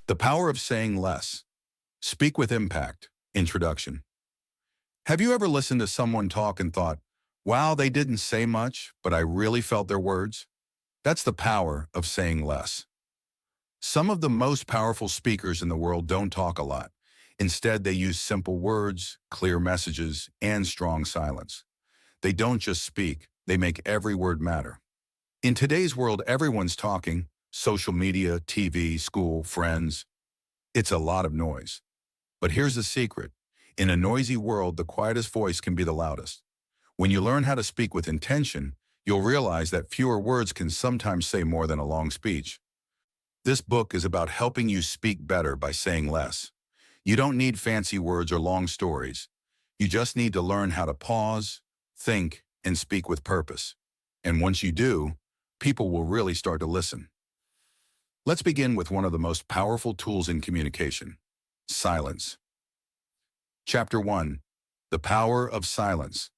The power of saying less. Speak with impact. Introduction. Have you ever listened to someone talk and thought, wow, they didn't say much, but I really felt their words? That's the power of saying less. Some of the most powerful speakers in the world don't talk a lot. Instead, they use simple words, clear messages, and strong silence. They don't just speak, they make every word matter. In today's world, everyone's talking: social media, TV, school, friends. It's a lot of noise. But here's the secret. In a noisy world, the quietest voice can be the loudest. When you learn how to speak with intention, you'll realize that fewer words can sometimes say more than a long speech. This book is about helping you speak better by saying less. You don't need fancy words or long stories. You just need to learn how to pause, think, and speak with purpose. And once you do, people will really start to listen. Let's begin with one of the most powerful tools in communication: silence. Chapter 1. The Power of Silence.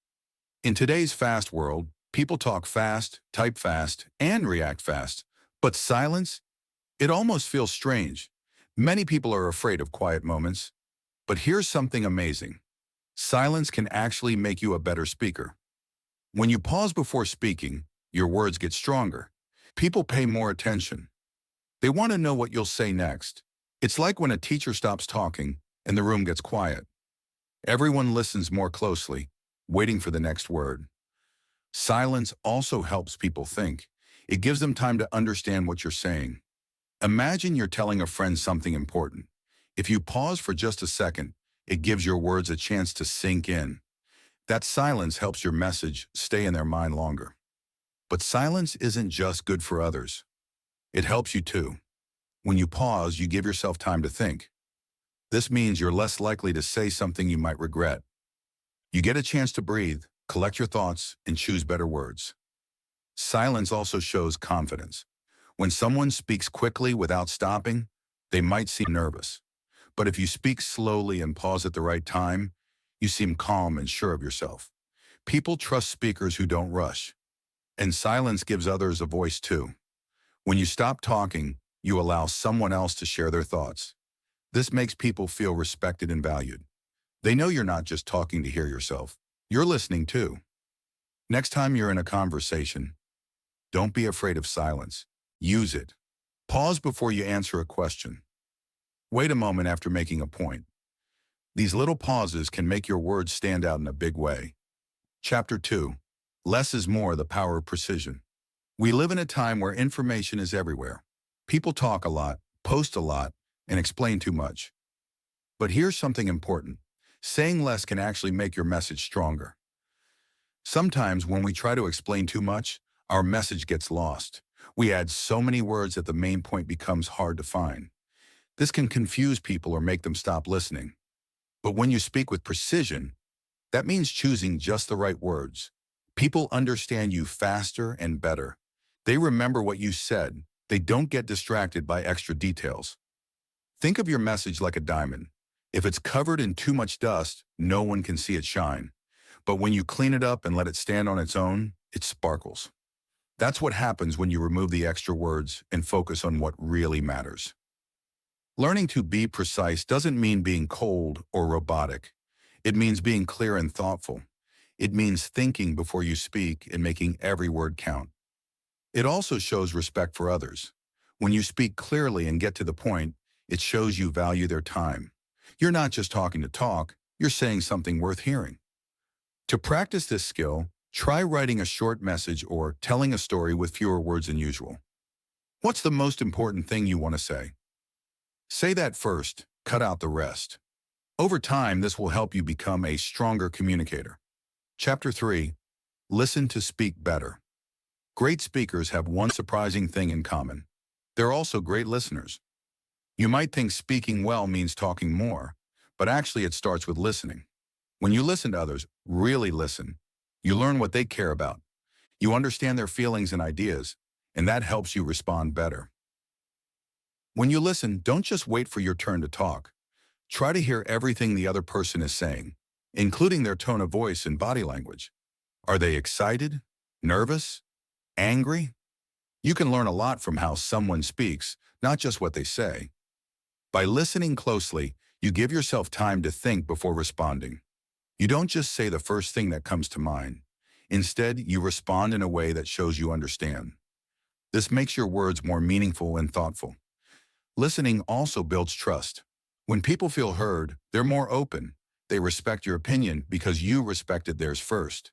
In today's fast world, people talk fast, type fast, and react fast. But silence? It almost feels strange. Many people are afraid of quiet moments. But here's something amazing. Silence can actually make you a better speaker. When you pause before speaking, your words get stronger. People pay more attention. They want to know what you'll say next. It's like when a teacher stops talking and the room gets quiet. Everyone listens more closely, waiting for the next word. Silence also helps people think. It gives them time to understand what you're saying. Imagine you're telling a friend something important. If you pause for just a second, it gives your words a chance to sink in. That silence helps your message stay in their mind longer. But silence isn't just good for others. It helps you too. When you pause, you give yourself time to think. This means you're less likely to say something you might regret. You get a chance to breathe, collect your thoughts, and choose better words. Silence also shows confidence. When someone speaks quickly without stopping, they might seem nervous. But if you speak slowly and pause at the right time, you seem calm and sure of yourself. People trust speakers who don't rush. And silence gives others a voice too. When you stop talking, you allow someone else to share their thoughts. This makes people feel respected and valued. They know you're not just talking to hear yourself. You're listening too. Next time you're in a conversation, don't be afraid of silence. Use it. Pause before you answer a question. Wait a moment after making a point. These little pauses can make your words stand out in a big way. Chapter 2. Less is more: the power of precision. We live in a time where information is everywhere. People talk a lot, post a lot, and explain too much. But here's something important. Saying less can actually make your message stronger. Sometimes when we try to explain too much, our message gets lost. We add so many words that the main point becomes hard to find. This can confuse people or make them stop listening. But when you speak with precision, that means choosing just the right words. People understand you faster and better. They remember what you said. They don't get distracted by extra details. Think of your message like a diamond. If it's covered in too much dust, no one can see it shine. But when you clean it up and let it stand on its own, it sparkles. That's what happens when you remove the extra words and focus on what really matters. Learning to be precise doesn't mean being cold or robotic. It means being clear and thoughtful. It means thinking before you speak and making every word count. It also shows respect for others. When you speak clearly and get to the point, it shows you value their time. You're not just talking to talk, you're saying something worth hearing. To practice this skill, try writing a short message or telling a story with fewer words than usual. What's the most important thing you want to say? Say that first, cut out the rest. Over time, this will help you become a stronger communicator. Chapter 3. Listen to speak better. Great speakers have one surprising thing in common. They're also great listeners. You might think speaking well means talking more, but actually it starts with listening. When you listen to others, really listen, you learn what they care about. You understand their feelings and ideas, and that helps you respond better. When you listen, don't just wait for your turn to talk. Try to hear everything the other person is saying, including their tone of voice and body language. Are they excited, nervous, angry? You can learn a lot from how someone speaks, not just what they say. By listening closely, you give yourself time to think before responding. You don't just say the first thing that comes to mind. Instead, you respond in a way that shows you understand. This makes your words more meaningful and thoughtful. Listening also builds trust. When people feel heard, they're more open. They respect your opinion because you respected theirs first.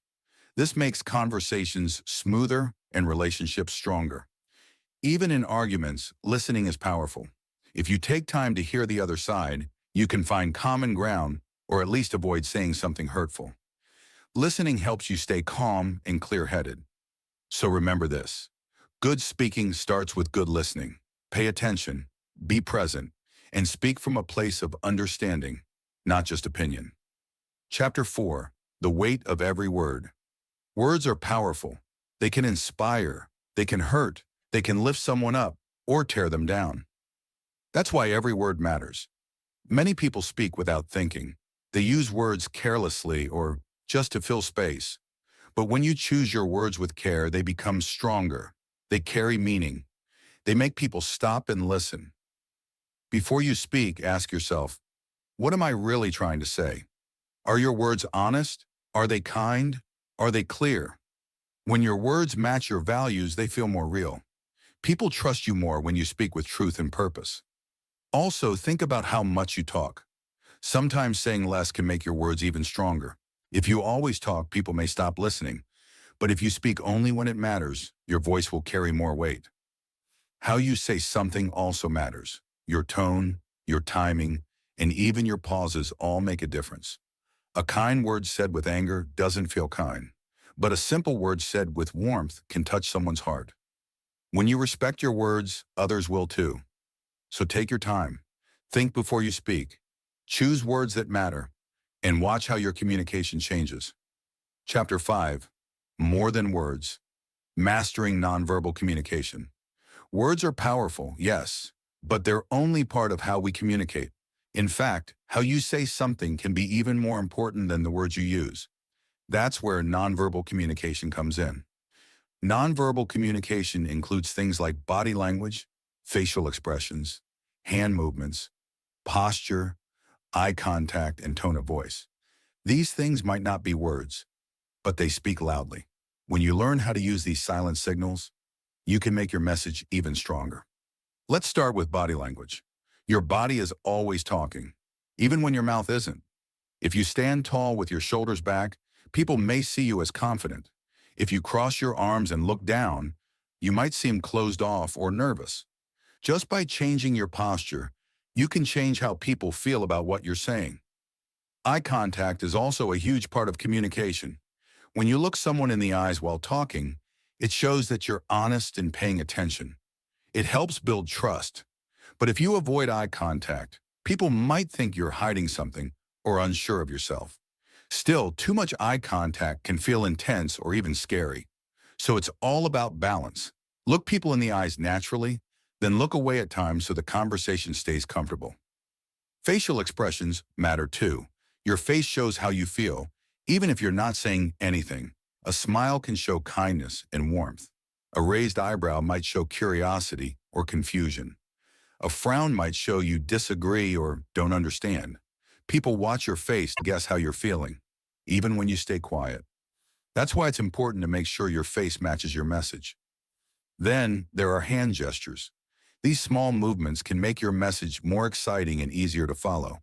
This makes conversations smoother and relationships stronger. Even in arguments, listening is powerful. If you take time to hear the other side, you can find common ground or at least avoid saying something hurtful. Listening helps you stay calm and clear-headed. So remember this. Good speaking starts with good listening. Pay attention, be present, and speak from a place of understanding, not just opinion. Chapter 4. The Weight of Every Word. Words are powerful. They can inspire, they can hurt, they can lift someone up, or tear them down. That's why every word matters. Many people speak without thinking. They use words carelessly or just to fill space. But when you choose your words with care, they become stronger. They carry meaning. They make people stop and listen. Before you speak, ask yourself, what am I really trying to say? Are your words honest? Are they kind? Are they clear? When your words match your values, they feel more real. People trust you more when you speak with truth and purpose. Also, think about how much you talk. Sometimes saying less can make your words even stronger. If you always talk, people may stop listening. But if you speak only when it matters, your voice will carry more weight. How you say something also matters. Your tone, your timing, and even your pauses all make a difference. A kind word said with anger doesn't feel kind, but a simple word said with warmth can touch someone's heart. When you respect your words, others will too. So take your time. Think before you speak. Choose words that matter, and watch how your communication changes. Chapter 5. More than words. Mastering nonverbal communication. Words are powerful, yes, but they're only part of how we communicate. In fact, how you say something can be even more important than the words you use. That's where nonverbal communication comes in. Nonverbal communication includes things like body language, facial expressions, hand movements, posture, eye contact, and tone of voice. These things might not be words, but they speak loudly. When you learn how to use these silent signals, you can make your message even stronger. Let's start with body language. Your body is always talking, even when your mouth isn't. If you stand tall with your shoulders back, people may see you as confident. If you cross your arms and look down, you might seem closed off or nervous. Just by changing your posture, you can change how people feel about what you're saying. Eye contact is also a huge part of communication. When you look someone in the eyes while talking, it shows that you're honest and paying attention. It helps build trust. But if you avoid eye contact, people might think you're hiding something or unsure of yourself. Still, too much eye contact can feel intense or even scary. So it's all about balance. Look people in the eyes naturally, then look away at times so the conversation stays comfortable. Facial expressions matter too. Your face shows how you feel, even if you're not saying anything. A smile can show kindness and warmth. A raised eyebrow might show curiosity or confusion. A frown might show you disagree or don't understand. People watch your face to guess how you're feeling, even when you stay quiet. That's why it's important to make sure your face matches your message. Then there are hand gestures. These small movements can make your message more exciting and easier to follow.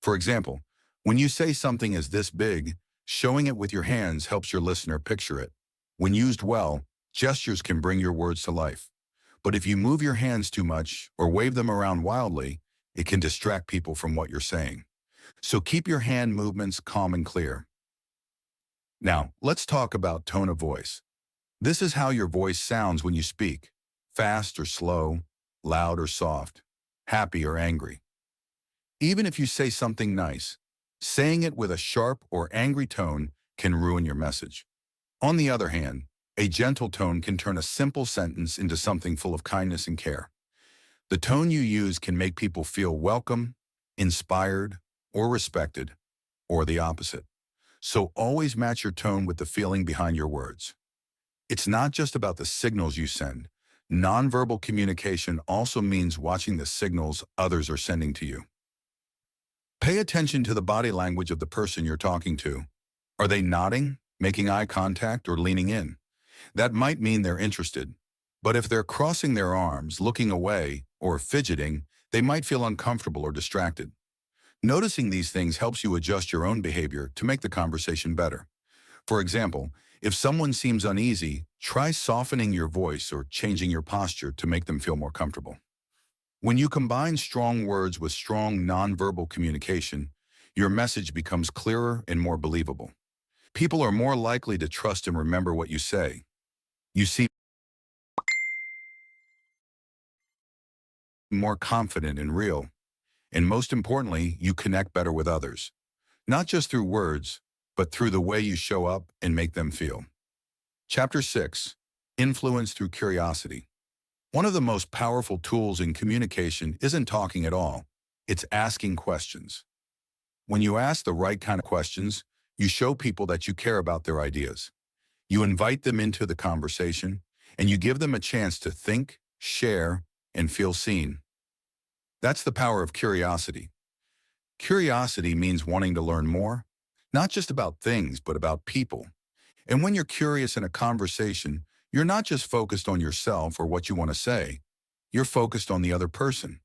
For example, when you say something is this big, showing it with your hands helps your listener picture it. When used well, gestures can bring your words to life. But if you move your hands too much or wave them around wildly, it can distract people from what you're saying. So keep your hand movements calm and clear. Now, let's talk about tone of voice. This is how your voice sounds when you speak. Fast or slow, loud or soft, happy or angry. Even if you say something nice, saying it with a sharp or angry tone can ruin your message. On the other hand, a gentle tone can turn a simple sentence into something full of kindness and care. The tone you use can make people feel welcome, inspired, or respected, or the opposite. So always match your tone with the feeling behind your words. It's not just about the signals you send. Nonverbal communication also means watching the signals others are sending to you. Pay attention to the body language of the person you're talking to. Are they nodding, making eye contact, or leaning in? That might mean they're interested. But if they're crossing their arms, looking away, or fidgeting, they might feel uncomfortable or distracted. Noticing these things helps you adjust your own behavior to make the conversation better. For example, if someone seems uneasy, try softening your voice or changing your posture to make them feel more comfortable. When you combine strong words with strong nonverbal communication, your message becomes clearer and more believable. People are more likely to trust and remember what you say. You seem more confident and real. And most importantly, you connect better with others. Not just through words, but through the way you show up and make them feel. Chapter 6. Influence through curiosity. One of the most powerful tools in communication isn't talking at all. It's asking questions. When you ask the right kind of questions, you show people that you care about their ideas. You invite them into the conversation, and you give them a chance to think, share, and feel seen. That's the power of curiosity. Curiosity means wanting to learn more, not just about things, but about people. And when you're curious in a conversation, you're not just focused on yourself or what you want to say. You're focused on the other person.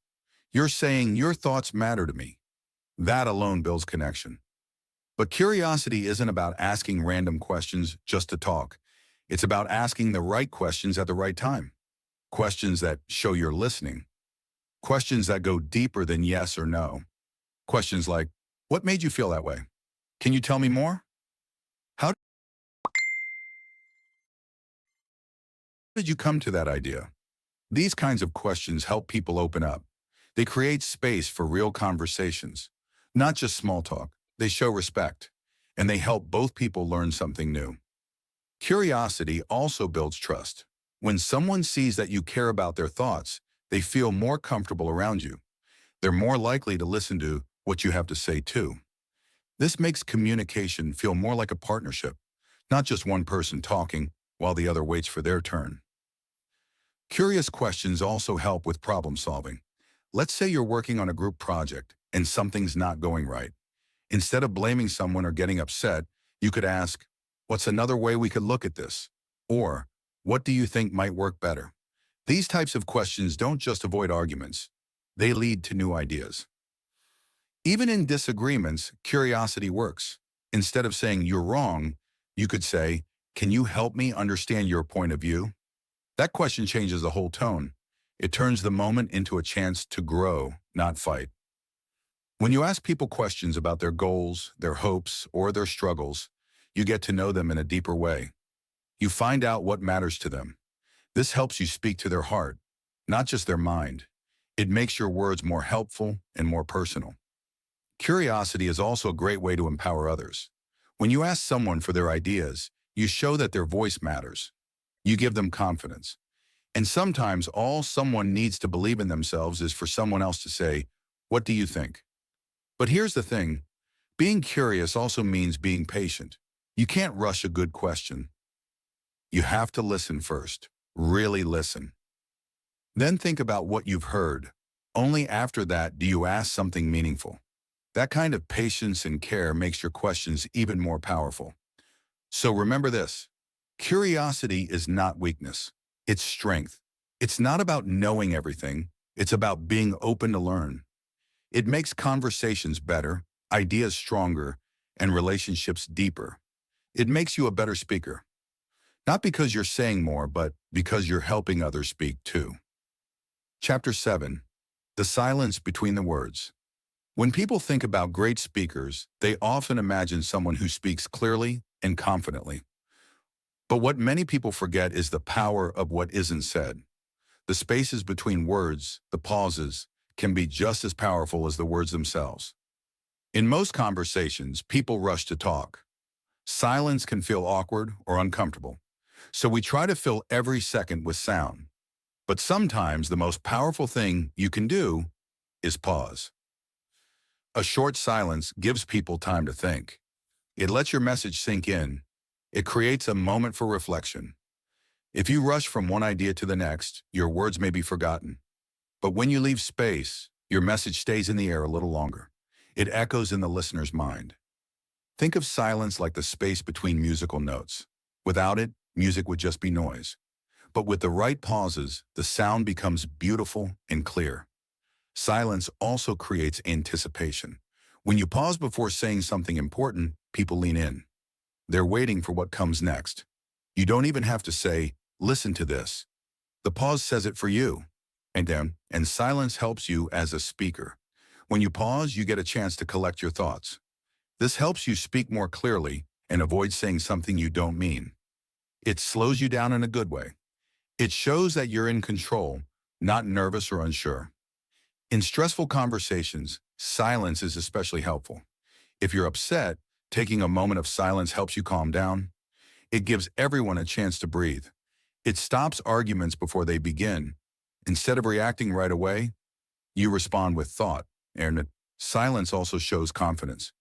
You're saying, your thoughts matter to me. That alone builds connection. But curiosity isn't about asking random questions just to talk. It's about asking the right questions at the right time. Questions that show you're listening. Questions that go deeper than yes or no. Questions like, what made you feel that way? Can you tell me more? How did you come to that idea? These kinds of questions help people open up. They create space for real conversations, not just small talk. They show respect, and they help both people learn something new. Curiosity also builds trust. When someone sees that you care about their thoughts, they feel more comfortable around you. They're more likely to listen to what you have to say too. This makes communication feel more like a partnership, not just one person talking while the other waits for their turn. Curious questions also help with problem solving. Let's say you're working on a group project and something's not going right. Instead of blaming someone or getting upset, you could ask, what's another way we could look at this? Or, what do you think might work better? These types of questions don't just avoid arguments. They lead to new ideas. Even in disagreements, curiosity works. Instead of saying you're wrong, you could say, can you help me understand your point of view? That question changes the whole tone. It turns the moment into a chance to grow, not fight. When you ask people questions about their goals, their hopes, or their struggles, you get to know them in a deeper way. You find out what matters to them. This helps you speak to their heart, not just their mind. It makes your words more helpful and more personal. Curiosity is also a great way to empower others. When you ask someone for their ideas, you show that their voice matters. You give them confidence. And sometimes all someone needs to believe in themselves is for someone else to say, what do you think? But here's the thing. Being curious also means being patient. You can't rush a good question. You have to listen first. Really listen. Then think about what you've heard. Only after that do you ask something meaningful. That kind of patience and care makes your questions even more powerful. So remember this. Curiosity is not weakness. It's strength. It's not about knowing everything. It's about being open to learn. It makes conversations better, ideas stronger, and relationships deeper. It makes you a better speaker. Not because you're saying more, but because you're helping others speak too. Chapter 7. The silence between the words. When people think about great speakers, they often imagine someone who speaks clearly and confidently. But what many people forget is the power of what isn't said. The spaces between words, the pauses, can be just as powerful as the words themselves. In most conversations, people rush to talk. Silence can feel awkward or uncomfortable, so we try to fill every second with sound. But sometimes the most powerful thing you can do is pause. A short silence gives people time to think. It lets your message sink in. It creates a moment for reflection. If you rush from one idea to the next, your words may be forgotten. But when you leave space, your message stays in the air a little longer. It echoes in the listener's mind. Think of silence like the space between musical notes. Without it, music would just be noise. But with the right pauses, the sound becomes beautiful and clear. Silence also creates anticipation. When you pause before saying something important, people lean in. They're waiting for what comes next. You don't even have to say, "Listen to this." The pause says it for you. And silence helps you as a speaker. When you pause, you get a chance to collect your thoughts. This helps you speak more clearly and avoid saying something you don't mean. It slows you down in a good way. It shows that you're in control, not nervous or unsure. In stressful conversations, silence is especially helpful. If you're upset, taking a moment of silence helps you calm down. It gives everyone a chance to breathe. It stops arguments before they begin. Instead of reacting right away, you respond with thought. And silence also shows confidence.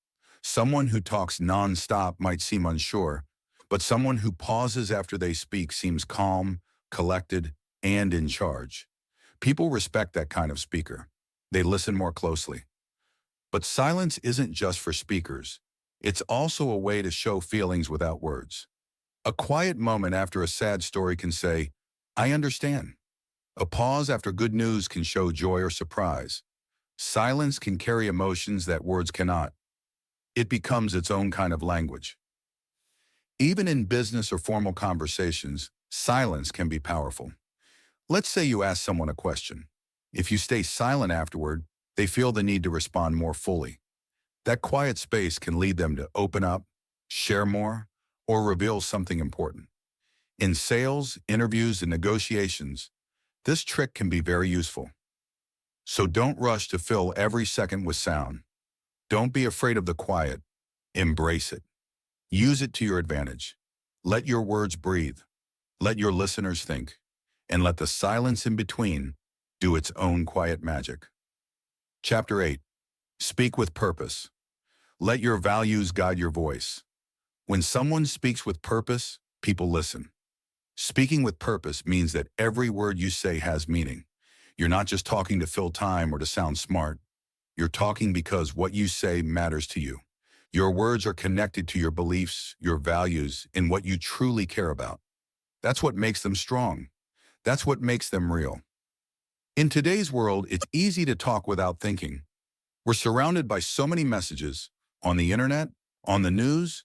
Someone who talks non-stop might seem unsure, but someone who pauses after they speak seems calm, collected, and in charge. People respect that kind of speaker. They listen more closely. But silence isn't just for speakers. It's also a way to show feelings without words. A quiet moment after a sad story can say, "I understand." A pause after good news can show joy or surprise. Silence can carry emotions that words cannot. It becomes its own kind of language. Even in business or formal conversations, silence can be powerful. Let's say you ask someone a question. If you stay silent afterward, they feel the need to respond more fully. That quiet space can lead them to open up, share more, or reveal something important. In sales, interviews, and negotiations, this trick can be very useful. So don't rush to fill every second with sound. Don't be afraid of the quiet. Embrace it. Use it to your advantage. Let your words breathe. Let your listeners think. And let the silence in between do its own quiet magic. Chapter 8. Speak with purpose. Let your values guide your voice. When someone speaks with purpose, people listen. Speaking with purpose means that every word you say has meaning. You're not just talking to fill time or to sound smart. You're talking because what you say matters to you. Your words are connected to your beliefs, your values, and what you truly care about. That's what makes them strong. That's what makes them real. In today's world, it's easy to talk without thinking. We're surrounded by so many messages, on the internet, on the news,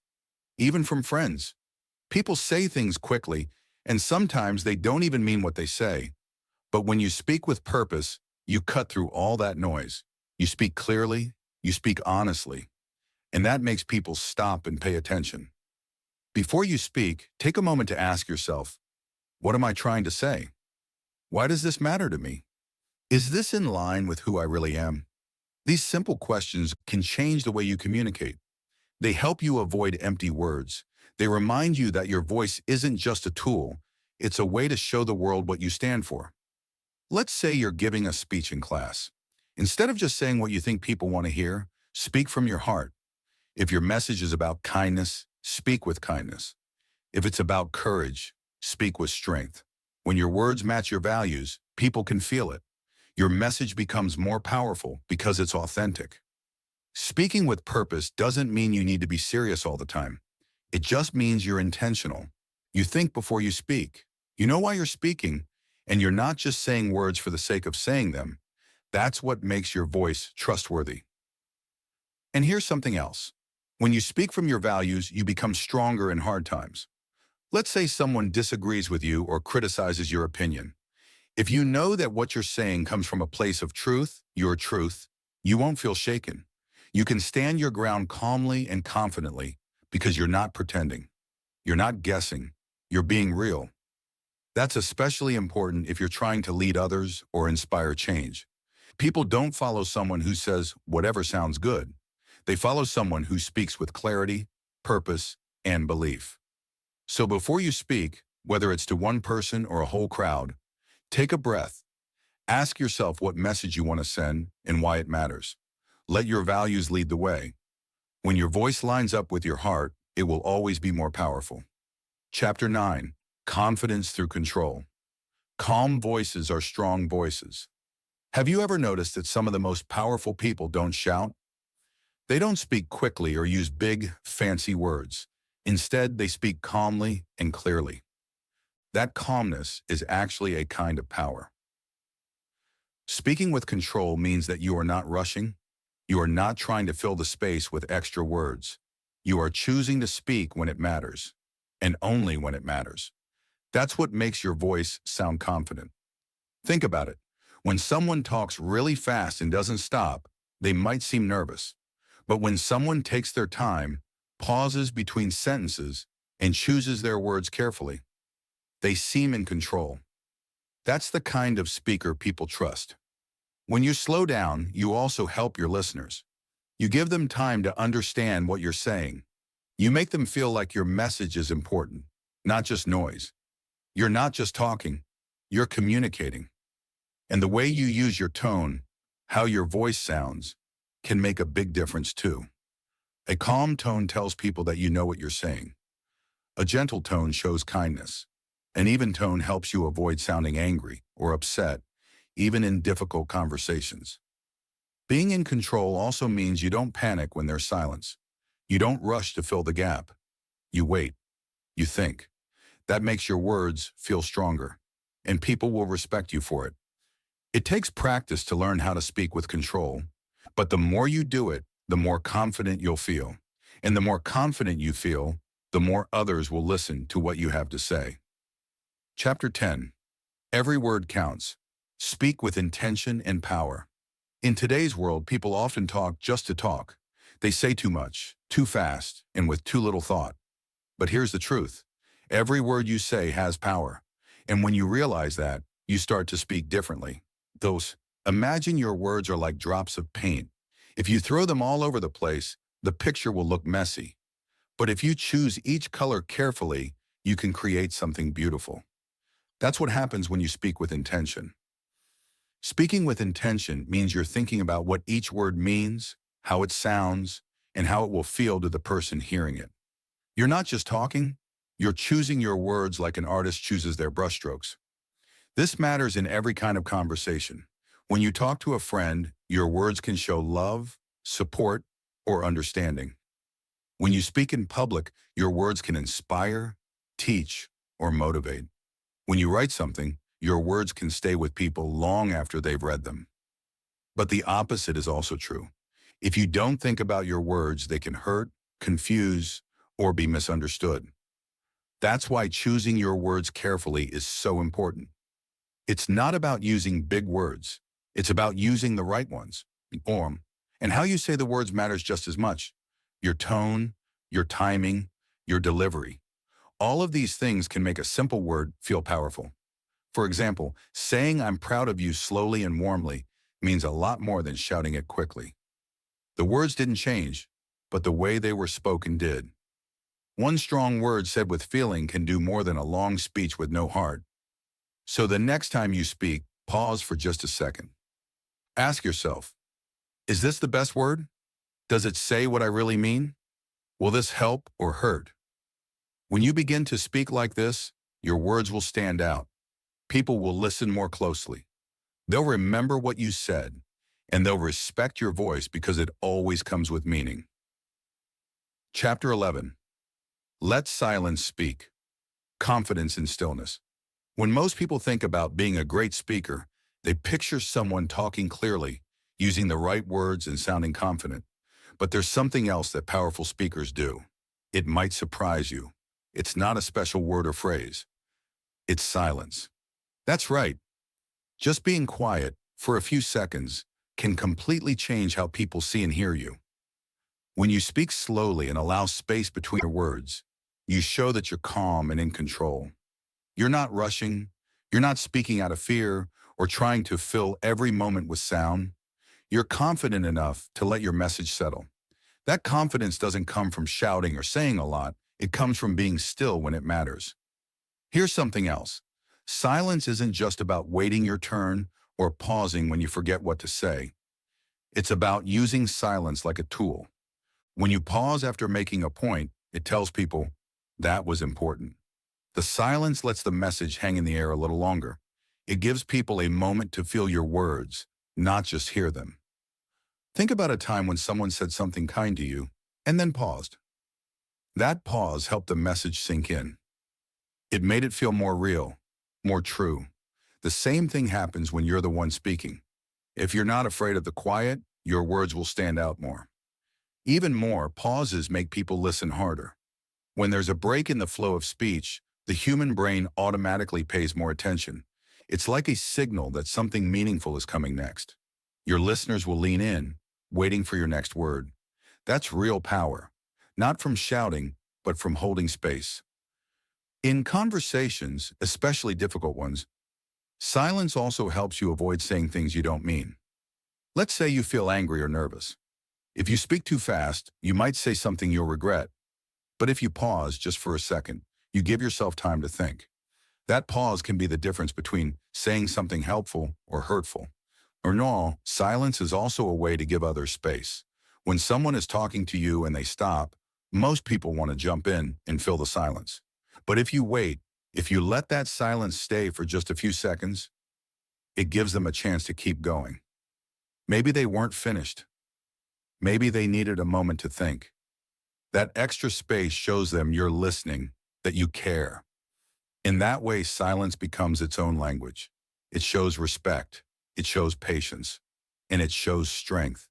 even from friends. People say things quickly, and sometimes they don't even mean what they say. But when you speak with purpose, you cut through all that noise. You speak clearly, you speak honestly, and that makes people stop and pay attention. Before you speak, take a moment to ask yourself, what am I trying to say? Why does this matter to me? Is this in line with who I really am? These simple questions can change the way you communicate. They help you avoid empty words. They remind you that your voice isn't just a tool, it's a way to show the world what you stand for. Let's say you're giving a speech in class. Instead of just saying what you think people want to hear, speak from your heart. If your message is about kindness, speak with kindness. If it's about courage, speak with strength. When your words match your values, people can feel it. Your message becomes more powerful because it's authentic. Speaking with purpose doesn't mean you need to be serious all the time. It just means you're intentional. You think before you speak. You know why you're speaking, and you're not just saying words for the sake of saying them. That's what makes your voice trustworthy. And here's something else. When you speak from your values, you become stronger in hard times. Let's say someone disagrees with you or criticizes your opinion. If you know that what you're saying comes from a place of truth, your truth, you won't feel shaken. You can stand your ground calmly and confidently because you're not pretending. You're not guessing. You're being real. That's especially important if you're trying to lead others or inspire change. People don't follow someone who says whatever sounds good. They follow someone who speaks with clarity, purpose, and belief. So before you speak, whether it's to one person or a whole crowd, take a breath. Ask yourself what message you want to send and why it matters. Let your values lead the way. When your voice lines up with your heart, it will always be more powerful. Chapter 9. Confidence through control. Calm voices are strong voices. Have you ever noticed that some of the most powerful people don't shout? They don't speak quickly or use big, fancy words. Instead, they speak calmly and clearly. That calmness is actually a kind of power. Speaking with control means that you are not rushing. You are not trying to fill the space with extra words. You are choosing to speak when it matters, and only when it matters. That's what makes your voice sound confident. Think about it. When someone talks really fast and doesn't stop, they might seem nervous. But when someone takes their time, pauses between sentences, and chooses their words carefully, they seem in control. That's the kind of speaker people trust. When you slow down, you also help your listeners. You give them time to understand what you're saying. You make them feel like your message is important, not just noise. You're not just talking, you're communicating. And the way you use your tone, how your voice sounds, can make a big difference too. A calm tone tells people that you know what you're saying. A gentle tone shows kindness. An even tone helps you avoid sounding angry or upset, even in difficult conversations. Being in control also means you don't panic when there's silence. You don't rush to fill the gap. You wait. You think. That makes your words feel stronger, and people will respect you for it. It takes practice to learn how to speak with control, but the more you do it, the more confident you'll feel. And the more confident you feel, the more others will listen to what you have to say. Chapter 10. Every word counts. Speak with intention and power. In today's world, people often talk just to talk. They say too much, too fast, and with too little thought. But here's the truth. Every word you say has power. And when you realize that, you start to speak differently. Imagine your words are like drops of paint. If you throw them all over the place, the picture will look messy. But if you choose each color carefully, you can create something beautiful. That's what happens when you speak with intention. Speaking with intention means you're thinking about what each word means, how it sounds, and how it will feel to the person hearing it. You're not just talking, you're choosing your words like an artist chooses their brushstrokes. This matters in every kind of conversation. When you talk to a friend, your words can show love, support, or understanding. When you speak in public, your words can inspire, teach, or motivate. When you write something, your words can stay with people long after they've read them. But the opposite is also true. If you don't think about your words, they can hurt, confuse, or be misunderstood. That's why choosing your words carefully is so important. It's not about using big words. It's about using the right ones. And how you say the words matters just as much. Your tone, your timing, your delivery. All of these things can make a simple word feel powerful. For example, saying "I'm proud of you" slowly and warmly means a lot more than shouting it quickly. The words didn't change, but the way they were spoken did. One strong word said with feeling can do more than a long speech with no heart. So the next time you speak, pause for just a second. Ask yourself, is this the best word? Does it say what I really mean? Will this help or hurt? When you begin to speak like this, your words will stand out. People will listen more closely. They'll remember what you said, and they'll respect your voice because it always comes with meaning. Chapter 11. Let silence speak. Confidence in stillness. When most people think about being a great speaker, they picture someone talking clearly, using the right words and sounding confident. But there's something else that powerful speakers do. It might surprise you. It's not a special word or phrase. It's silence. That's right. Just being quiet for a few seconds can completely change how people see and hear you. When you speak slowly and allow space between your words, you show that you're calm and in control. You're not rushing, you're not speaking out of fear or trying to fill every moment with sound. You're confident enough to let your message settle. That confidence doesn't come from shouting or saying a lot, it comes from being still when it matters. Here's something else. Silence isn't just about waiting your turn or pausing when you forget what to say. It's about using silence like a tool. When you pause after making a point, it tells people, that was important. The silence lets the message hang in the air a little longer. It gives people a moment to feel your words, not just hear them. Think about a time when someone said something kind to you and then paused. That pause helped the message sink in. It made it feel more real, more true. The same thing happens when you're the one speaking. If you're not afraid of the quiet, your words will stand out more. Even more, pauses make people listen harder. When there's a break in the flow of speech, the human brain automatically pays more attention. It's like a signal that something meaningful is coming next. Your listeners will lean in, waiting for your next word. That's real power, not from shouting, but from holding space. In conversations, especially difficult ones, silence also helps you avoid saying things you don't mean. Let's say you feel angry or nervous. If you speak too fast, you might say something you'll regret. But if you pause just for a second, you give yourself time to think. That pause can be the difference between saying something helpful or hurtful. Or no, silence is also a way to give others space. When someone is talking to you and they stop, most people want to jump in and fill the silence. But if you wait, if you let that silence stay for just a few seconds, it gives them a chance to keep going. Maybe they weren't finished. Maybe they needed a moment to think. That extra space shows them you're listening, that you care. In that way, silence becomes its own language. It shows respect, it shows patience, and it shows strength.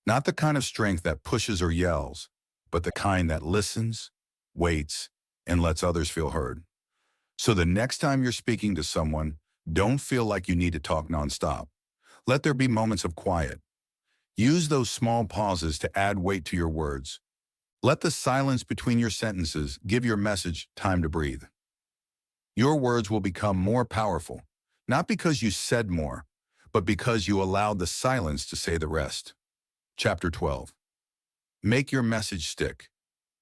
Not the kind of strength that pushes or yells, but the kind that listens, waits, and lets others feel heard. So the next time you're speaking to someone, don't feel like you need to talk nonstop. Let there be moments of quiet. Use those small pauses to add weight to your words. Let the silence between your sentences give your message time to breathe. Your words will become more powerful, not because you said more, but because you allowed the silence to say the rest. Chapter 12. Make your message stick.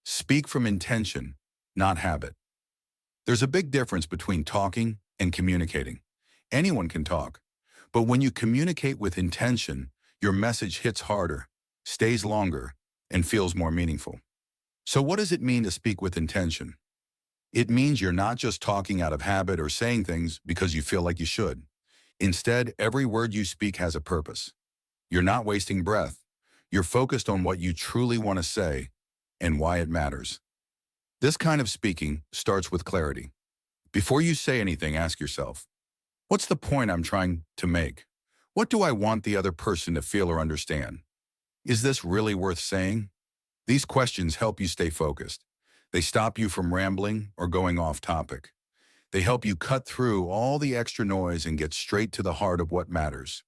Speak from intention, not habit. There's a big difference between talking and communicating. Anyone can talk, but when you communicate with intention, your message hits harder, stays longer, and feels more meaningful. So what does it mean to speak with intention? It means you're not just talking out of habit or saying things because you feel like you should. Instead, every word you speak has a purpose. You're not wasting breath. You're focused on what you truly want to say and why it matters. This kind of speaking starts with clarity. Before you say anything, ask yourself, what's the point I'm trying to make? What do I want the other person to feel or understand? Is this really worth saying? These questions help you stay focused. They stop you from rambling or going off topic. They help you cut through all the extra noise and get straight to the heart of what matters.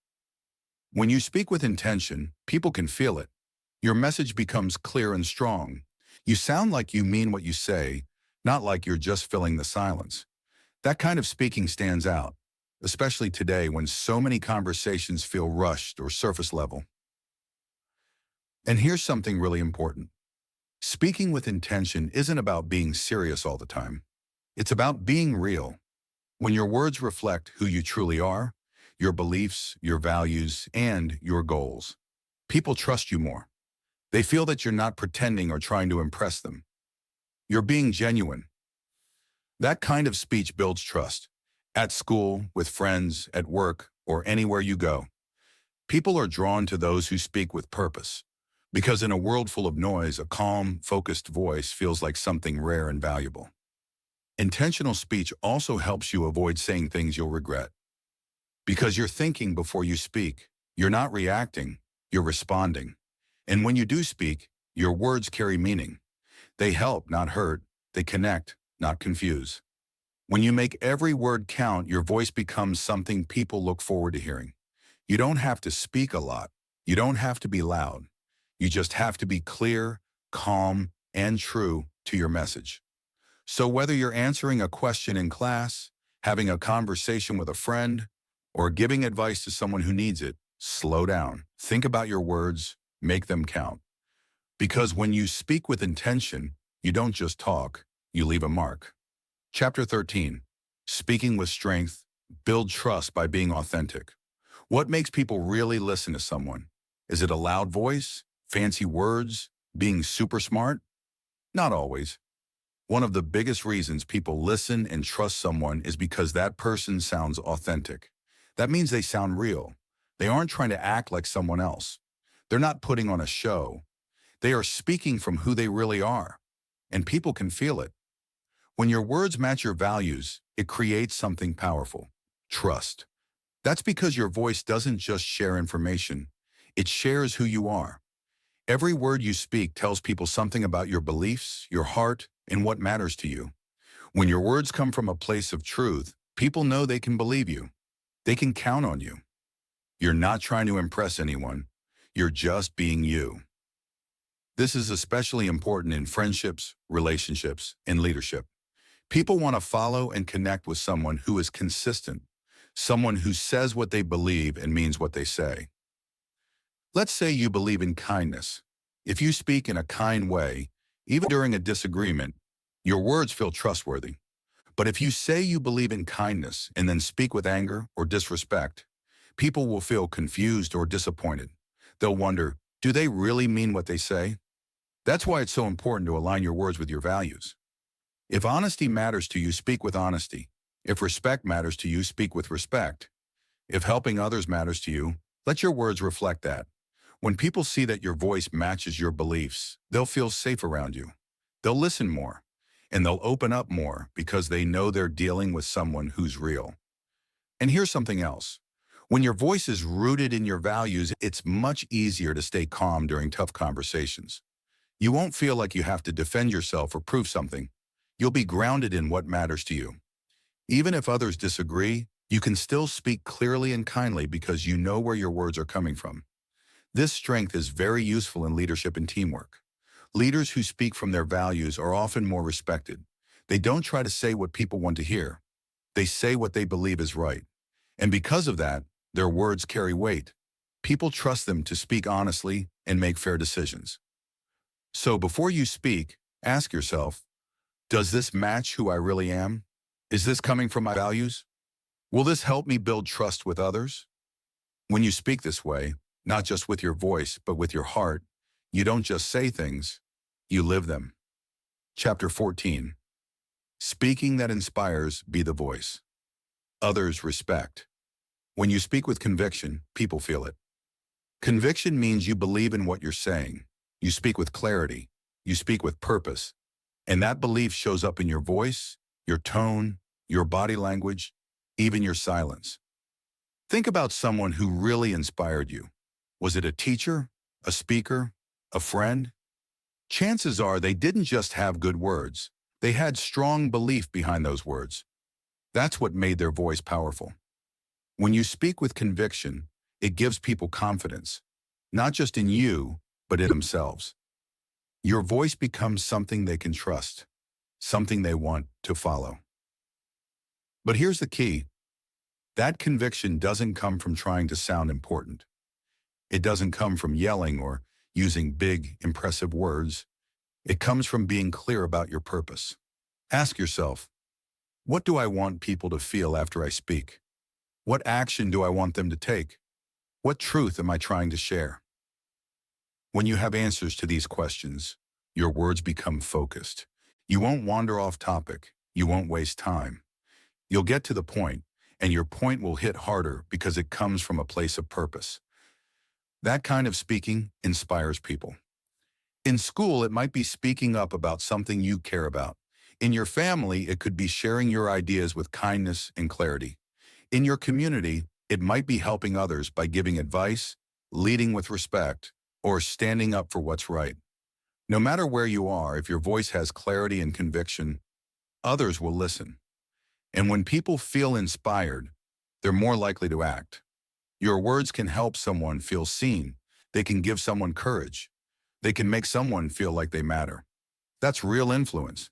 When you speak with intention, people can feel it. Your message becomes clear and strong. You sound like you mean what you say, not like you're just filling the silence. That kind of speaking stands out, especially today when so many conversations feel rushed or surface level. And here's something really important. Speaking with intention isn't about being serious all the time. It's about being real. When your words reflect who you truly are, your beliefs, your values, and your goals, people trust you more. They feel that you're not pretending or trying to impress them. You're being genuine. That kind of speech builds trust. At school, with friends, at work, or anywhere you go. People are drawn to those who speak with purpose. Because in a world full of noise, a calm, focused voice feels like something rare and valuable. Intentional speech also helps you avoid saying things you'll regret. Because you're thinking before you speak. You're not reacting, you're responding. And when you do speak, your words carry meaning. They help, not hurt. They connect, not confuse. When you make every word count, your voice becomes something people look forward to hearing. You don't have to speak a lot. You don't have to be loud. You just have to be clear, calm, and true to your message. So whether you're answering a question in class, having a conversation with a friend, or giving advice to someone who needs it, slow down. Think about your words, make them count. Because when you speak with intention, you don't just talk, you leave a mark. Chapter 13. Speaking with strength, build trust by being authentic. What makes people really listen to someone? Is it a loud voice, fancy words, being super smart? Not always. One of the biggest reasons people listen and trust someone is because that person sounds authentic. That means they sound real. They aren't trying to act like someone else. They're not putting on a show. They are speaking from who they really are. And people can feel it. When your words match your values, it creates something powerful. Trust. That's because your voice doesn't just share information. It shares who you are. Every word you speak tells people something about your beliefs, your heart, and what matters to you. When your words come from a place of truth, people know they can believe you. They can count on you. You're not trying to impress anyone. You're just being you. This is especially important in friendships, relationships, and leadership. People want to follow and connect with someone who is consistent, someone who says what they believe and means what they say. Let's say you believe in kindness. If you speak in a kind way, even during a disagreement, your words feel trustworthy. But if you say you believe in kindness and then speak with anger or disrespect, people will feel confused or disappointed. They'll wonder, do they really mean what they say? That's why it's so important to align your words with your values. If honesty matters to you, speak with honesty. If respect matters to you, speak with respect. If helping others matters to you, let your words reflect that. When people see that your voice matches your beliefs, they'll feel safe around you. They'll listen more, and they'll open up more because they know they're dealing with someone who's real. And here's something else. When your voice is rooted in your values, it's much easier to stay calm during tough conversations. You won't feel like you have to defend yourself or prove something. You'll be grounded in what matters to you. Even if others disagree, you can still speak clearly and kindly because you know where your words are coming from. This strength is very useful in leadership and teamwork. Leaders who speak from their values are often more respected. They don't try to say what people want to hear. They say what they believe is right. And because of that, their words carry weight. People trust them to speak honestly and make fair decisions. So before you speak, ask yourself, does this match who I really am? Is this coming from my values? Will this help me build trust with others? When you speak this way, not just with your voice, but with your heart, you don't just say things, you live them. Chapter 14. Speaking that inspires, be the voice. Others respect. When you speak with conviction, people feel it. Conviction means you believe in what you're saying. You speak with clarity. You speak with purpose. And that belief shows up in your voice, your tone, your body language, even your silence. Think about someone who really inspired you. Was it a teacher, a speaker, a friend? Chances are they didn't just have good words. They had strong belief behind those words. That's what made their voice powerful. When you speak with conviction, it gives people confidence, not just in you, but in themselves. Your voice becomes something they can trust, something they want to follow. But here's the key. That conviction doesn't come from trying to sound important. It doesn't come from yelling or using big, impressive words. It comes from being clear about your purpose. Ask yourself, what do I want people to feel after I speak? What action do I want them to take? What truth am I trying to share? When you have answers to these questions, your words become focused. You won't wander off topic. You won't waste time. You'll get to the point, and your point will hit harder because it comes from a place of purpose. That kind of speaking inspires people. In school, it might be speaking up about something you care about. In your family, it could be sharing your ideas with kindness and clarity. In your community, it might be helping others by giving advice, leading with respect, or standing up for what's right. No matter where you are, if your voice has clarity and conviction, others will listen. And when people feel inspired, they're more likely to act. Your words can help someone feel seen. They can give someone courage. They can make someone feel like they matter. That's real influence.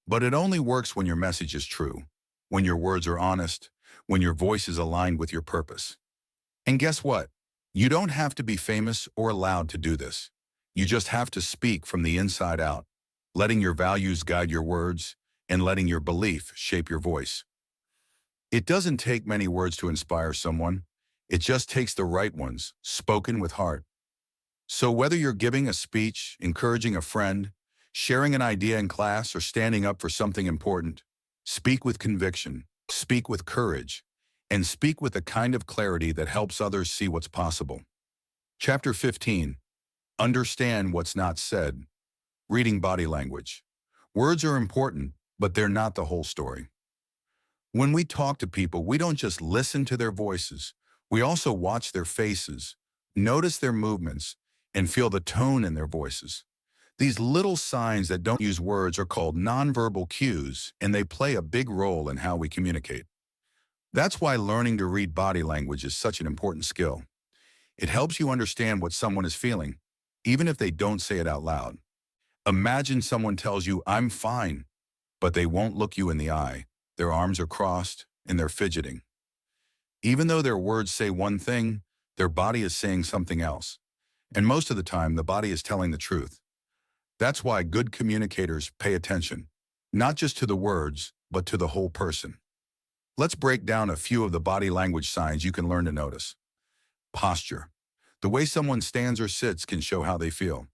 But it only works when your message is true, when your words are honest, when your voice is aligned with your purpose. And guess what? You don't have to be famous or loud to do this. You just have to speak from the inside out, letting your values guide your words and letting your belief shape your voice. It doesn't take many words to inspire someone. It just takes the right ones, spoken with heart. So whether you're giving a speech, encouraging a friend, Sharing an idea in class or standing up for something important. Speak with conviction, speak with courage, and speak with a kind of clarity that helps others see what's possible. Chapter 15. Understand what's not said. Reading body language. Words are important, but they're not the whole story. When we talk to people, we don't just listen to their voices. We also watch their faces, notice their movements, and feel the tone in their voices. These little signs that don't use words are called nonverbal cues, and they play a big role in how we communicate. That's why learning to read body language is such an important skill. It helps you understand what someone is feeling, even if they don't say it out loud. Imagine someone tells you, "I'm fine," but they won't look you in the eye. Their arms are crossed, and they're fidgeting. Even though their words say one thing, their body is saying something else. And most of the time, the body is telling the truth. That's why good communicators pay attention, not just to the words, but to the whole person. Let's break down a few of the body language signs you can learn to notice. Posture. The way someone stands or sits can show how they feel.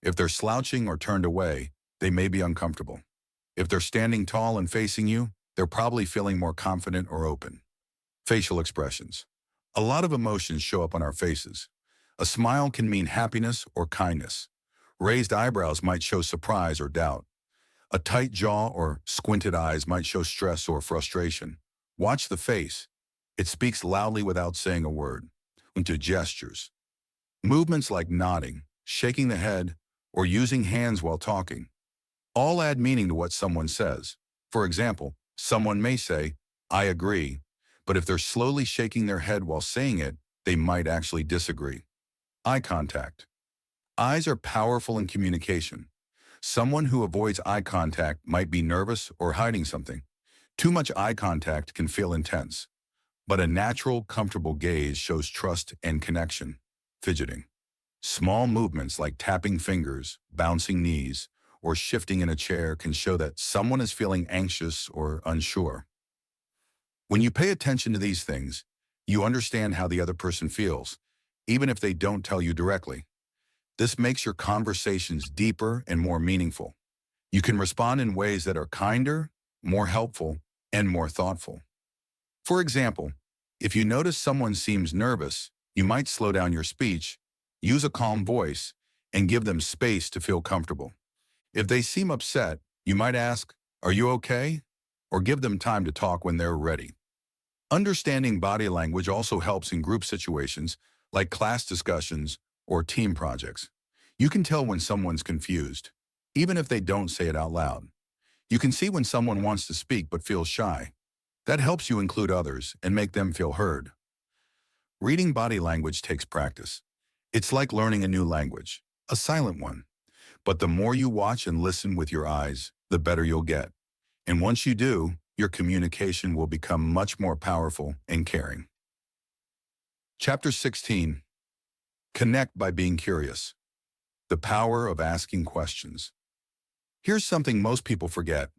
If they're slouching or turned away, they may be uncomfortable. If they're standing tall and facing you, they're probably feeling more confident or open. Facial expressions. A lot of emotions show up on our faces. A smile can mean happiness or kindness. Raised eyebrows might show surprise or doubt. A tight jaw or squinted eyes might show stress or frustration. Watch the face. It speaks loudly without saying a word. Into gestures. Movements like nodding, shaking the head, or using hands while talking all add meaning to what someone says. For example, someone may say, "I agree," but if they're slowly shaking their head while saying it, they might actually disagree. Eye contact. Eyes are powerful in communication. Someone who avoids eye contact might be nervous or hiding something. Too much eye contact can feel intense, but a natural, comfortable gaze shows trust and connection. Fidgeting. Small movements like tapping fingers, bouncing knees, or shifting in a chair can show that someone is feeling anxious or unsure. When you pay attention to these things, you understand how the other person feels, even if they don't tell you directly. This makes your conversations deeper and more meaningful. You can respond in ways that are kinder, more helpful, and more thoughtful. For example, if you notice someone seems nervous, you might slow down your speech, use a calm voice, and give them space to feel comfortable. If they seem upset, you might ask, "Are you okay?" or give them time to talk when they're ready. Understanding body language also helps in group situations like class discussions or team projects. You can tell when someone's confused, even if they don't say it out loud. You can see when someone wants to speak but feels shy. That helps you include others and make them feel heard. Reading body language takes practice. It's like learning a new language, a silent one. But the more you watch and listen with your eyes, the better you'll get. And once you do, your communication will become much more powerful and caring. Chapter 16. Connect by being curious. The power of asking questions. Here's something most people forget.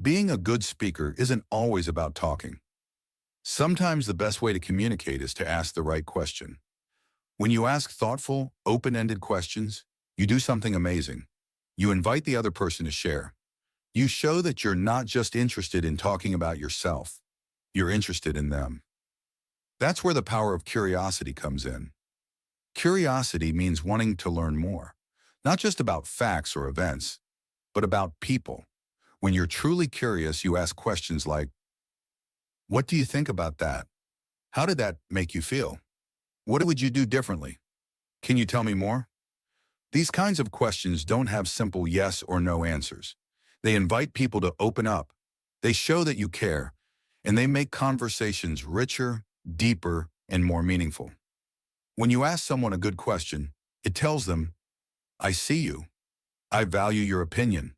Being a good speaker isn't always about talking. Sometimes the best way to communicate is to ask the right question. When you ask thoughtful, open-ended questions, you do something amazing. You invite the other person to share. You show that you're not just interested in talking about yourself. You're interested in them. That's where the power of curiosity comes in. Curiosity means wanting to learn more, not just about facts or events, but about people. When you're truly curious, you ask questions like, "What do you think about that? How did that make you feel? What would you do differently? Can you tell me more?" These kinds of questions don't have simple yes or no answers. They invite people to open up. They show that you care, and they make conversations richer, deeper, and more meaningful. When you ask someone a good question, it tells them, "I see you. I value your opinion.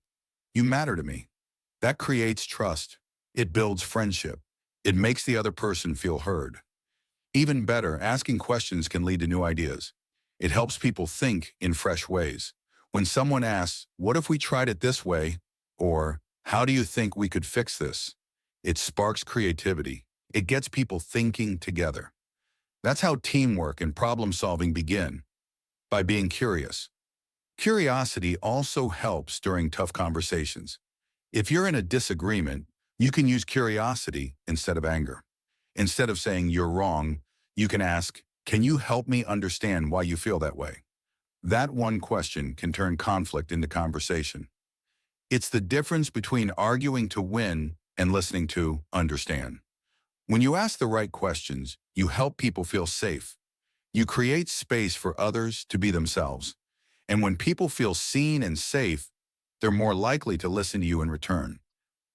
You matter to me." That creates trust. It builds friendship. It makes the other person feel heard. Even better, asking questions can lead to new ideas. It helps people think in fresh ways. When someone asks, "What if we tried it this way?" or "How do you think we could fix this?" it sparks creativity. It gets people thinking together. That's how teamwork and problem solving begin, by being curious. Curiosity also helps during tough conversations. If you're in a disagreement, you can use curiosity instead of anger. Instead of saying you're wrong, you can ask, can you help me understand why you feel that way? That one question can turn conflict into conversation. It's the difference between arguing to win and listening to understand. When you ask the right questions, you help people feel safe. You create space for others to be themselves. And when people feel seen and safe, they're more likely to listen to you in return.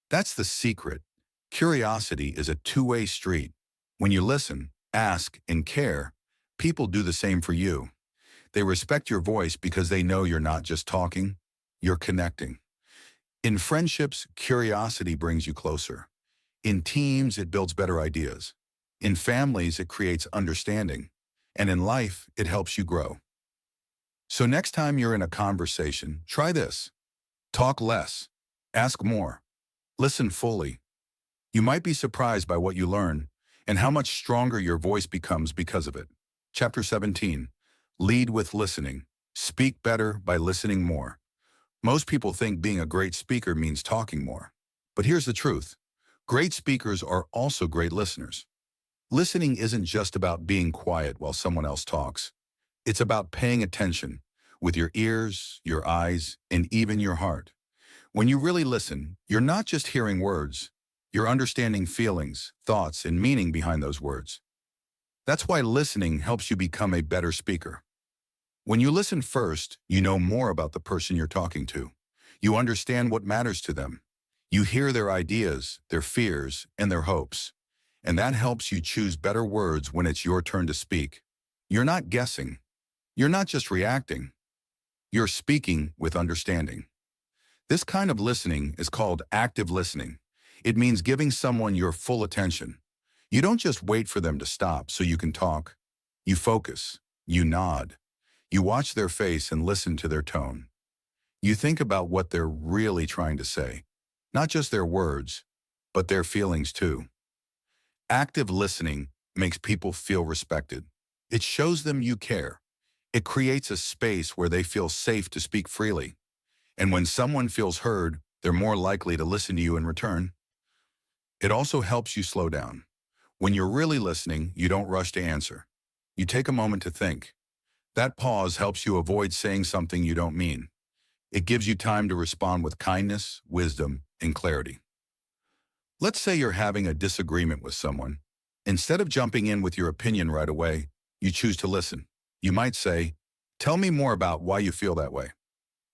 That's the secret. Curiosity is a two-way street. When you listen, ask, and care, people do the same for you. They respect your voice because they know you're not just talking, you're connecting. In friendships, curiosity brings you closer. In teams, it builds better ideas. In families, it creates understanding. And in life, it helps you grow. So next time you're in a conversation, try this. Talk less. Ask more. Listen fully. You might be surprised by what you learn and how much stronger your voice becomes because of it. Chapter 17. Lead with listening. Speak better by listening more. Most people think being a great speaker means talking more. But here's the truth. Great speakers are also great listeners. Listening isn't just about being quiet while someone else talks. It's about paying attention with your ears, your eyes, and even your heart. When you really listen, you're not just hearing words. You're understanding feelings, thoughts, and meaning behind those words. That's why listening helps you become a better speaker. When you listen first, you know more about the person you're talking to. You understand what matters to them. You hear their ideas, their fears, and their hopes. And that helps you choose better words when it's your turn to speak. You're not guessing. You're not just reacting. You're speaking with understanding. This kind of listening is called active listening. It means giving someone your full attention. You don't just wait for them to stop so you can talk. You focus. You nod. You watch their face and listen to their tone. You think about what they're really trying to say. Not just their words, but their feelings too. Active listening makes people feel respected. It shows them you care. It creates a space where they feel safe to speak freely. And when someone feels heard, they're more likely to listen to you in return. It also helps you slow down. When you're really listening, you don't rush to answer. You take a moment to think. That pause helps you avoid saying something you don't mean. It gives you time to respond with kindness, wisdom, and clarity. Let's say you're having a disagreement with someone. Instead of jumping in with your opinion right away, you choose to listen. You might say, "Tell me more about why you feel that way."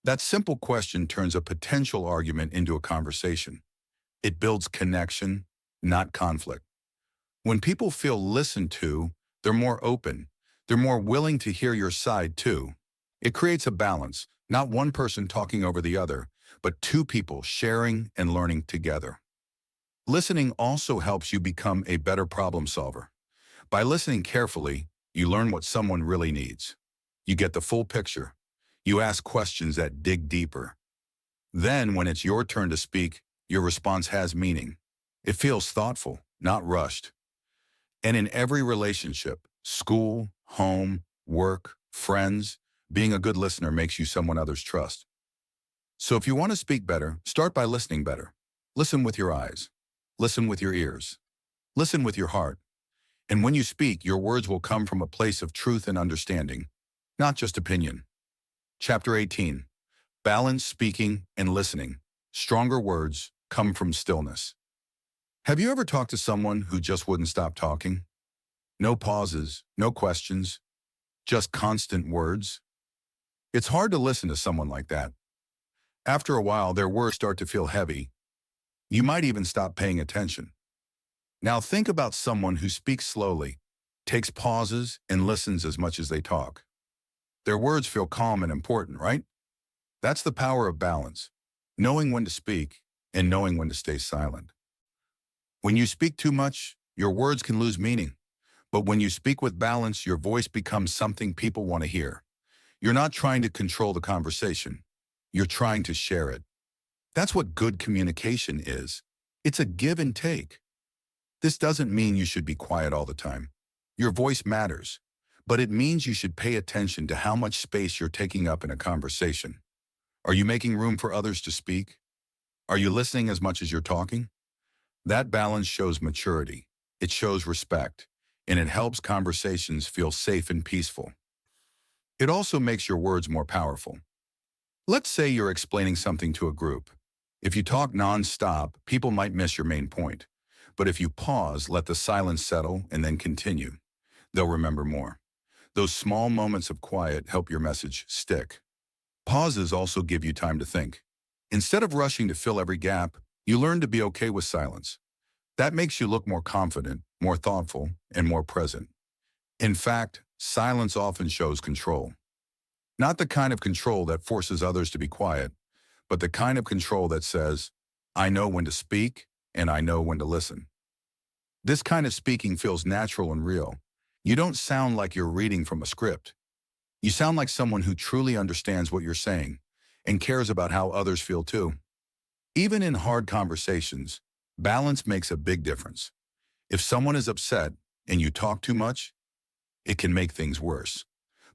That simple question turns a potential argument into a conversation. It builds connection, not conflict. When people feel listened to, they're more open. They're more willing to hear your side too. It creates a balance, not one person talking over the other, but two people sharing and learning together. Listening also helps you become a better problem solver. By listening carefully, you learn what someone really needs. You get the full picture. You ask questions that dig deeper. Then, when it's your turn to speak, your response has meaning. It feels thoughtful, not rushed. And in every relationship, school, home, work, friends, being a good listener makes you someone others trust. So if you want to speak better, start by listening better. Listen with your eyes. Listen with your ears. Listen with your heart. And when you speak, your words will come from a place of truth and understanding, not just opinion. Chapter 18. Balance speaking and listening. Stronger words come from stillness. Have you ever talked to someone who just wouldn't stop talking? No pauses, no questions, just constant words? It's hard to listen to someone like that. After a while, their words start to feel heavy. You might even stop paying attention. Now think about someone who speaks slowly, takes pauses, and listens as much as they talk. Their words feel calm and important, right? That's the power of balance, knowing when to speak and knowing when to stay silent. When you speak too much, your words can lose meaning. But when you speak with balance, your voice becomes something people want to hear. You're not trying to control the conversation. You're trying to share it. That's what good communication is. It's a give and take. This doesn't mean you should be quiet all the time. Your voice matters. but it means you should pay attention to how much space you're taking up in a conversation. Are you making room for others to speak? Are you listening as much as you're talking? That balance shows maturity. It shows respect, and it helps conversations feel safe and peaceful. It also makes your words more powerful. Let's say you're explaining something to a group. If you talk non-stop, people might miss your main point. But if you pause, let the silence settle, and then continue, they'll remember more. Those small moments of quiet help your message stick. Pauses also give you time to think. Instead of rushing to fill every gap, you learn to be okay with silence. That makes you look more confident, more thoughtful, and more present. In fact, silence often shows control. Not the kind of control that forces others to be quiet, but the kind of control that says, I know when to speak, and I know when to listen. This kind of speaking feels natural and real. You don't sound like you're reading from a script. You sound like someone who truly understands what you're saying and cares about how others feel too. Even in hard conversations, balance makes a big difference. If someone is upset and you talk too much, it can make things worse.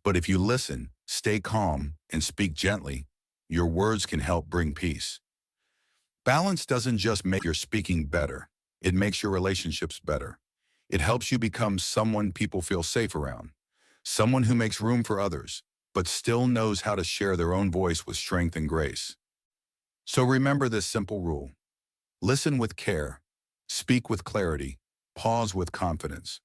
But if you listen, stay calm, and speak gently, your words can help bring peace. Balance doesn't just make your speaking better, it makes your relationships better. It helps you become someone people feel safe around, someone who makes room for others, but still knows how to share their own voice with strength and grace. So remember this simple rule. Listen with care, speak with clarity, pause with confidence.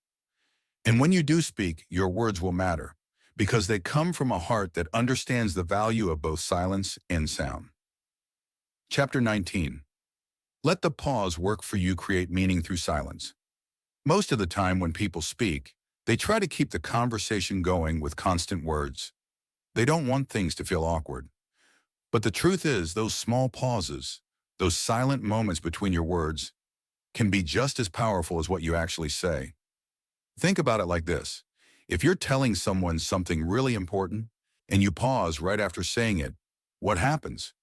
And when you do speak, your words will matter, because they come from a heart that understands the value of both silence and sound. Chapter 19. Let the pause work for you. Create meaning through silence. Most of the time when people speak, they try to keep the conversation going with constant words. They don't want things to feel awkward. But the truth is, those small pauses, those silent moments between your words, can be just as powerful as what you actually say. Think about it like this. If you're telling someone something really important and you pause right after saying it, what happens?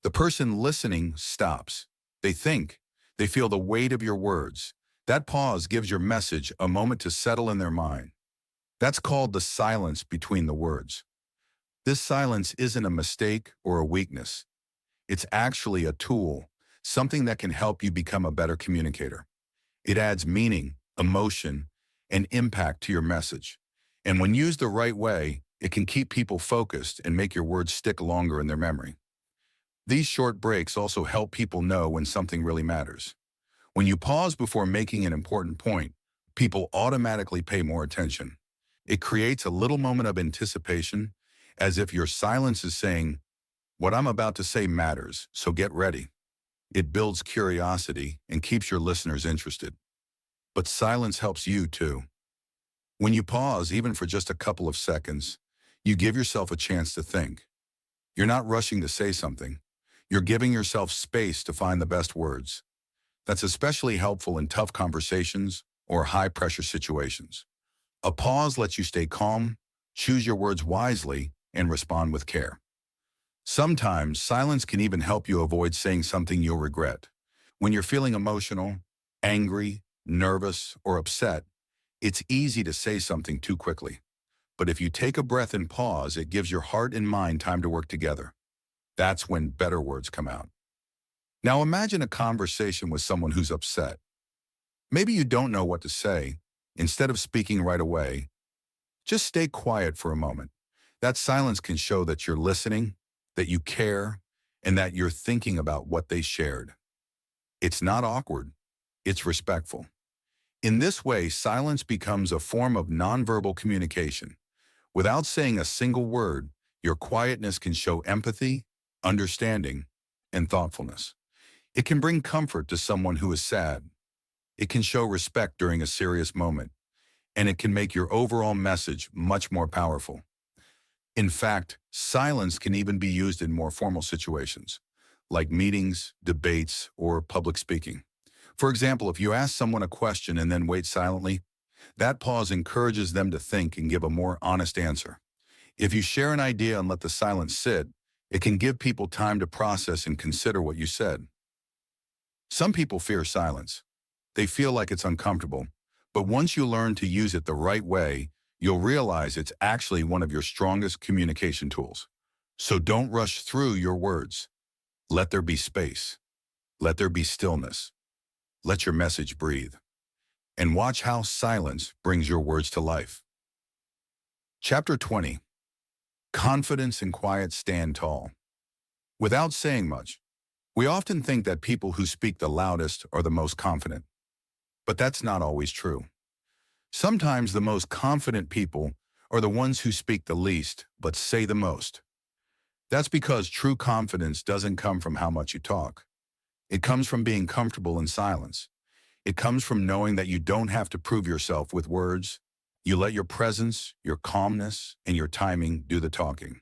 The person listening stops. They think. They feel the weight of your words. That pause gives your message a moment to settle in their mind. That's called the silence between the words. This silence isn't a mistake or a weakness. It's actually a tool, something that can help you become a better communicator. It adds meaning, emotion, and impact to your message. And when used the right way, it can keep people focused and make your words stick longer in their memory. These short breaks also help people know when something really matters. When you pause before making an important point, people automatically pay more attention. It creates a little moment of anticipation, as if your silence is saying, what I'm about to say matters, so get ready. It builds curiosity and keeps your listeners interested. But silence helps you too. When you pause, even for just a couple of seconds, you give yourself a chance to think. You're not rushing to say something. You're giving yourself space to find the best words. That's especially helpful in tough conversations or high-pressure situations. A pause lets you stay calm, choose your words wisely, and respond with care. Sometimes, silence can even help you avoid saying something you'll regret. When you're feeling emotional, angry, nervous, or upset, it's easy to say something too quickly. But if you take a breath and pause, it gives your heart and mind time to work together. That's when better words come out. Now imagine a conversation with someone who's upset. Maybe you don't know what to say. Instead of speaking right away, just stay quiet for a moment. That silence can show that you're listening, that you care, and that you're thinking about what they shared. It's not awkward. It's respectful. In this way, silence becomes a form of nonverbal communication. Without saying a single word, your quietness can show empathy, understanding, and thoughtfulness. It can bring comfort to someone who is sad. It can show respect during a serious moment, and it can make your overall message much more powerful. In fact, silence can even be used in more formal situations, like meetings, debates, or public speaking. For example, if you ask someone a question and then wait silently, that pause encourages them to think and give a more honest answer. If you share an idea and let the silence sit, it can give people time to process and consider what you said. Some people fear silence. They feel like it's uncomfortable, but once you learn to use it the right way, you'll realize it's actually one of your strongest communication tools. So don't rush through your words. Let there be space. Let there be stillness. Let your message breathe. And watch how silence brings your words to life. Chapter 20. Confidence and quiet stand tall. Without saying much, we often think that people who speak the loudest are the most confident. But that's not always true. Sometimes the most confident people are the ones who speak the least but say the most. That's because true confidence doesn't come from how much you talk. It comes from being comfortable in silence. It comes from knowing that you don't have to prove yourself with words. You let your presence, your calmness, and your timing do the talking.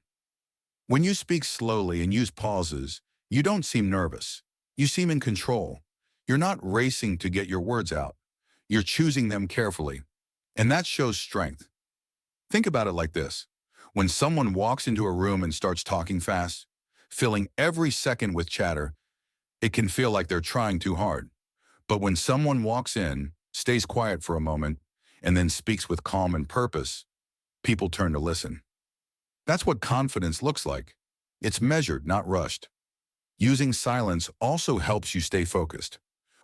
When you speak slowly and use pauses, you don't seem nervous. You seem in control. You're not racing to get your words out. You're choosing them carefully. And that shows strength. Think about it like this. When someone walks into a room and starts talking fast, filling every second with chatter, it can feel like they're trying too hard. But when someone walks in, stays quiet for a moment, and then speaks with calm and purpose, people turn to listen. That's what confidence looks like. It's measured, not rushed. Using silence also helps you stay focused.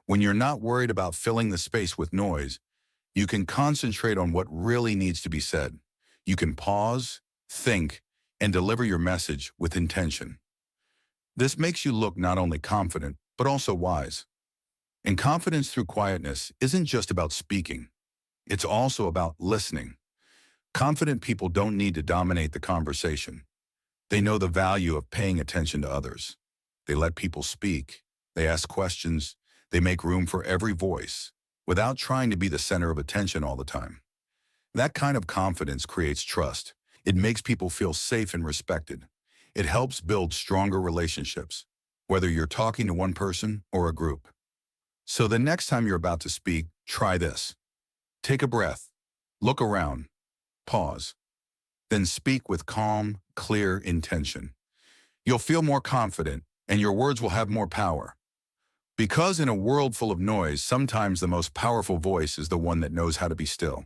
When you're not worried about filling the space with noise, you can concentrate on what really needs to be said. You can pause, think, and deliver your message with intention. This makes you look not only confident, but also wise. And confidence through quietness isn't just about speaking. It's also about listening. Confident people don't need to dominate the conversation. They know the value of paying attention to others. They let people speak. They ask questions. They make room for every voice without trying to be the center of attention all the time. That kind of confidence creates trust. It makes people feel safe and respected. It helps build stronger relationships, whether you're talking to one person or a group. So the next time you're about to speak, try this. Take a breath, look around, pause, then speak with calm, clear intention. You'll feel more confident, and your words will have more power. Because in a world full of noise, sometimes the most powerful voice is the one that knows how to be still.